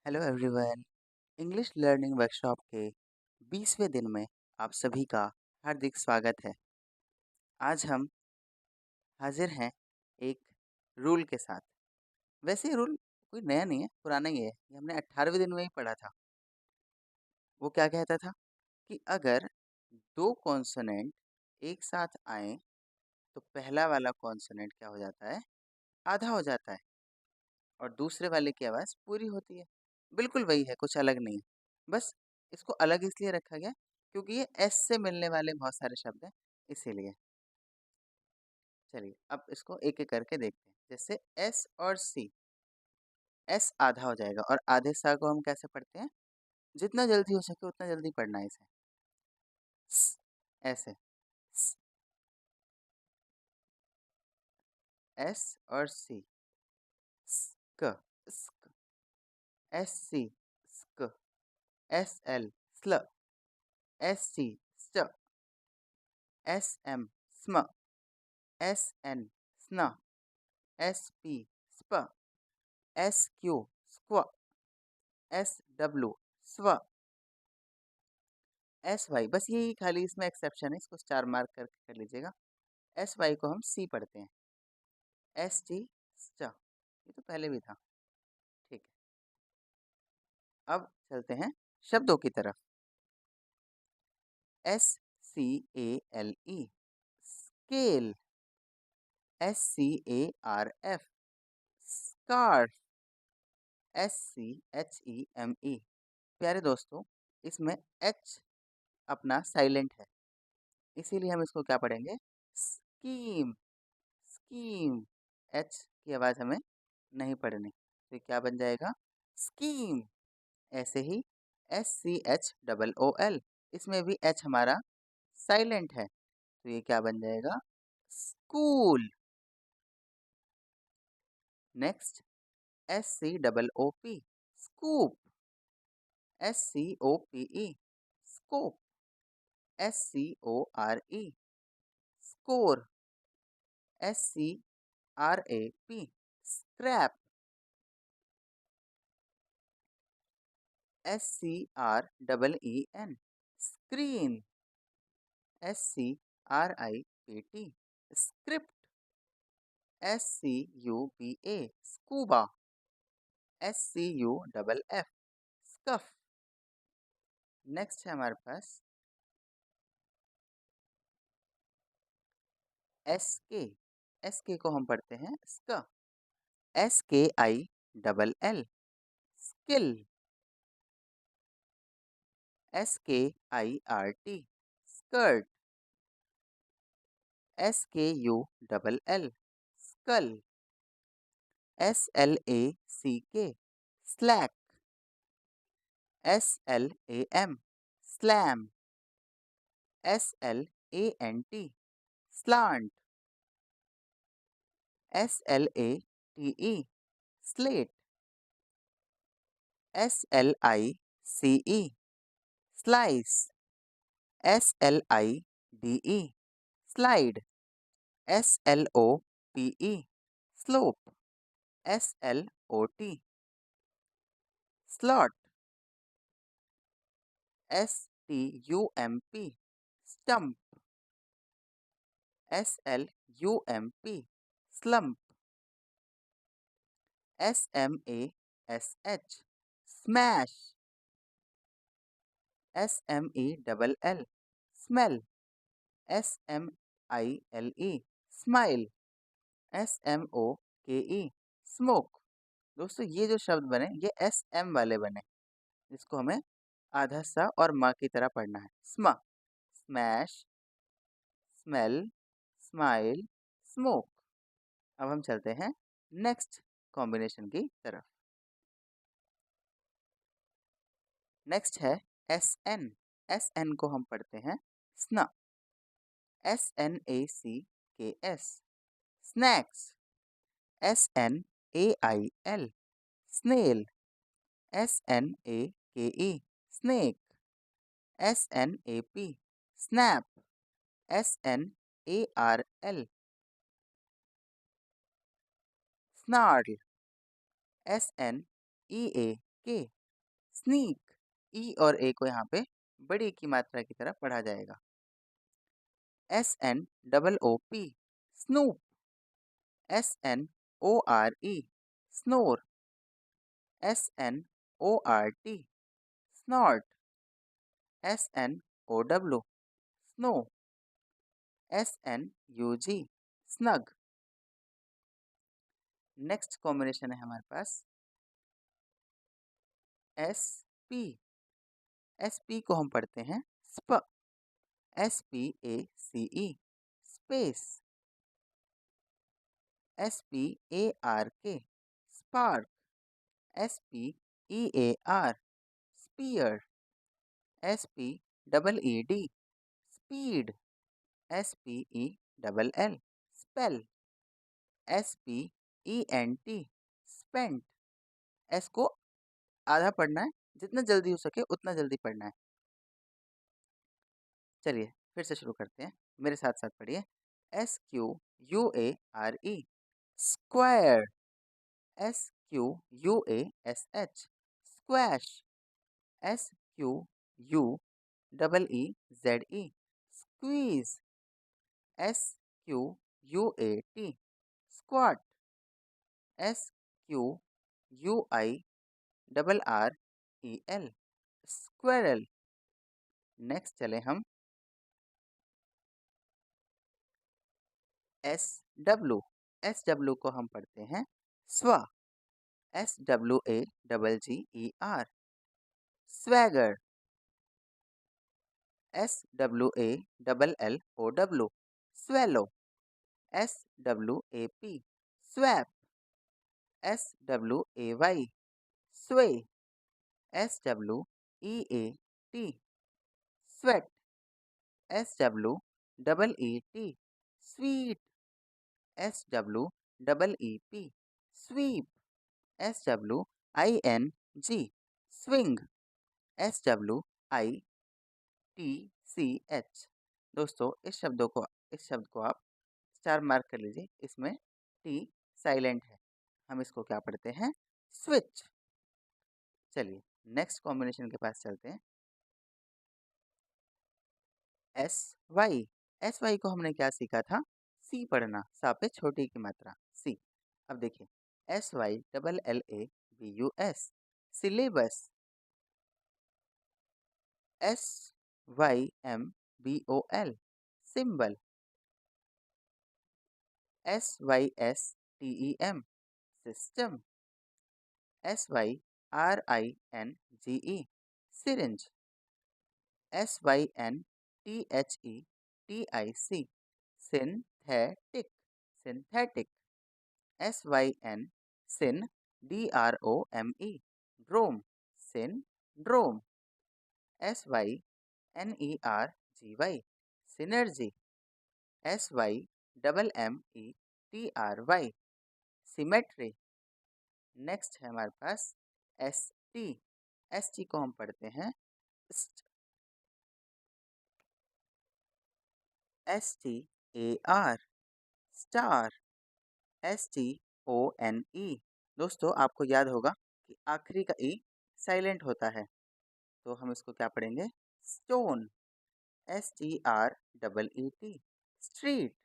Hello everyone. English learning workshop के 20वें दिन में आप सभी का हार्दिक स्वागत है। आज हम हाजिर हैं एक रूल के साथ। वैसे ये रूल कोई नया नहीं है, पुराना ही है। ये हमने 18वें दिन में ही पढ़ा था। वो क्या कहता था कि अगर दो कॉन्सोनेंट एक साथ आए तो पहला वाला कॉन्सोनेंट क्या हो जाता है, आधा हो जाता है और दूसरे वाले की आवाज़ पूरी होती है। बिल्कुल वही है, कुछ अलग नहीं है। बस इसको अलग इसलिए रखा गया क्योंकि ये एस से मिलने वाले बहुत सारे शब्द हैं, इसीलिए। चलिए अब इसको एक-एक करके देखते हैं। जैसे एस और सी, एस आधा हो जाएगा और आधे सा को हम कैसे पढ़ते हैं? जितना जल्दी हो सके उतना जल्दी पढ़ना है इसे। स, ऐसे स, एस और सी, स्क, स्क, एस सी, स्क, एस एल, स्ल, एस सी, स्ट, एस एम, स्म, एस एन, स्न, एस पी, स्प, एस क्यू, स्क्व, एस डब्ल्यू, स्व, एस वाई। बस यही खाली इसमें एक्सेप्शन है, इसको स्टार मार्क करके कर लीजिएगा। एस वाई को हम सी पढ़ते हैं। एस टी, स्ट, ये तो पहले भी था। ठीक है, अब चलते हैं शब्दों की तरफ। S C A L E, scale, S C A R F, scarf, S C H E M E. प्यारे दोस्तों, इसमें एच अपना साइलेंट है, इसीलिए हम इसको क्या पढ़ेंगे? Scheme, scheme. एच की आवाज़ हमें नहीं पढ़नी, तो ये क्या बन जाएगा? स्कीम। ऐसे ही S C H double O L, इसमें भी एच हमारा साइलेंट है, तो ये क्या बन जाएगा? School. Next S C double O P, scoop, S C O P E, scope, S C O R E, score, S C R A P, scrap, S C R double E N, screen, S C R I P T, script, S C U B A, scuba, S C U double F, scuff. Next है हमारे पास S के। S के को हम पढ़ते हैं स्क, S K I double L, skill, S K I R T, skirt, S K U double L, skull, S L A C K, slack, S L A M, slam, S L A N T, slant, S L A T E, slate, S L I C E, slice, S L I D E, slide, S L O P E, slope, S L O T, slot, S T U M P, stump, S L U M P, slump, S M A S H, smash, S M E double L, smell, S M I L E, smile, S M O K E, smoke. दोस्तों ये जो शब्द बने ये S M वाले बने, जिसको हमें आधा सा और माँ की तरह पढ़ना है। स्म, स्मैश, स्मेल, स्माइल, स्मोक। अब हम चलते हैं नेक्स्ट कॉम्बिनेशन की तरफ। नेक्स्ट है एस एन। एस एन को हम पढ़ते हैं स्न, S N A C K S, snacks, S N A I L, snail, S N A K E, snake, S N A P, snap, S N A R L, snarl, S N E A K, sneak, ई और ए को यहाँ पे बड़ी की मात्रा की तरह पढ़ा जाएगा। SNOOP, snoop, SNORE, snore, SNORT, snout, SNOW, snow, SNUG, snug. Next combination है हमारे पास SP। SP को हम पढ़ते हैं स्प, SPACE, space, SPARK, spark, SPEAR, spear, SPEED, speed, SPELL, spell, SPENT, spent. S को आधा पढ़ना है, जितना जल्दी हो सके उतना जल्दी पढ़ना है। चलिए फिर से शुरू करते हैं, मेरे साथ साथ पढ़िए। SQUARE, square, SQUASH, squash, SQUEEZE, squeeze, SQUAT, squat, SQUIRREL, squirrel. Next चले हम SW को हम पढ़ते हैं स्व, SWAGGER, swagger, SWALLOW, swallow, SWAP, swap, SWAY, sway, SWEAT, sweat, SWEET, sweet, SWEEP, sweep, SWING, swing, SWITCH। दोस्तों इस शब्द को आप स्टार मार्क कर लीजिए, इसमें टी साइलेंट है। हम इसको क्या पढ़ते हैं? स्विच। चलिए नेक्स्ट कॉम्बिनेशन के पास चलते हैं। SY को हमने क्या सीखा था? सी पढ़ना, सा पे छोटी की मात्रा सी। अब देखिए SYLLABUS, syllabus, SYMBOL, symbol, SYSTEM, system, SYRINGE, syringe, SYNTHETIC, synthetic, synthetic, SYN, syn, DROME, drome, syndrome, SYNERGY, synergy, SYMMETRY, symmetry। Next है हमारे पास ST को हम पढ़ते हैं STAR, स्टार, STONE। दोस्तों आपको याद होगा कि आखिरी का ई साइलेंट होता है, तो हम इसको क्या पढ़ेंगे? Stone, STREET, street,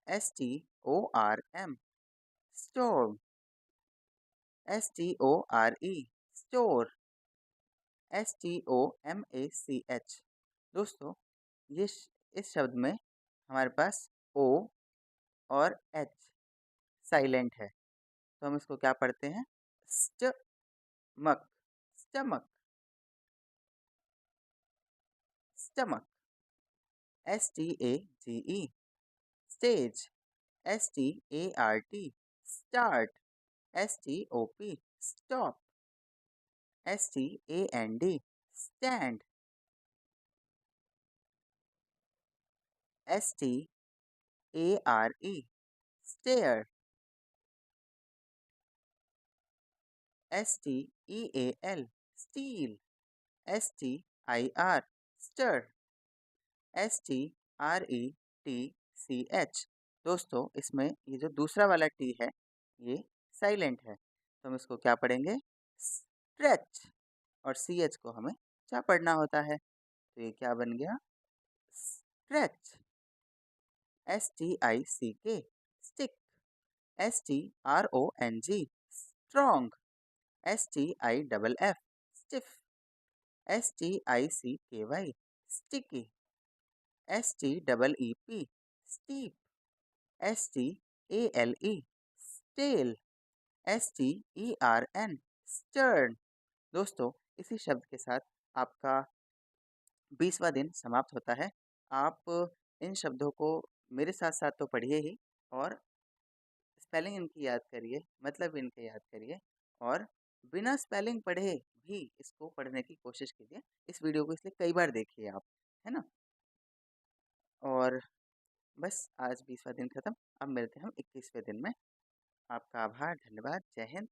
STORM, storm, STORE, store, STOMACH। दोस्तों इस शब्द में हमारे पास O और H साइलेंट है, तो हम इसको क्या पढ़ते हैं? Stomach, stomach, stomach, STAGE, stage, START, start, STOP, stop, STAND, stand, STARE, stare, STEAL, steal, STIR, stir, STRETCH। दोस्तों इसमें ये जो दूसरा वाला टी है ये साइलेंट है, तो हम इसको क्या पढ़ेंगे? स्ट्रेच और सी एच को हमें चा पढ़ना होता है। तो ये क्या बन गया? Stretch. STICK stick. STRONG strong. STIFF stiff. STICKY sticky. STEEP steep. STALE stale. STERN stern. दोस्तों, इसी शब्द के साथ आपका 20वां दिन समाप्त होता है। आप इन शब्दों को मेरे साथ-साथ तो पढ़िए ही और स्पेलिंग इनकी याद करिए, मतलब इनके याद करिए और बिना स्पेलिंग पढ़े भी इसको पढ़ने की कोशिश कीजिए। इस वीडियो को इसलिए कई बार देखिए आप, है ना? और बस आज 20वां दिन खत्म। अब मिलते हैं हम 21वें दिन में। आपका आभार, धन्यवाद, जय हिंद।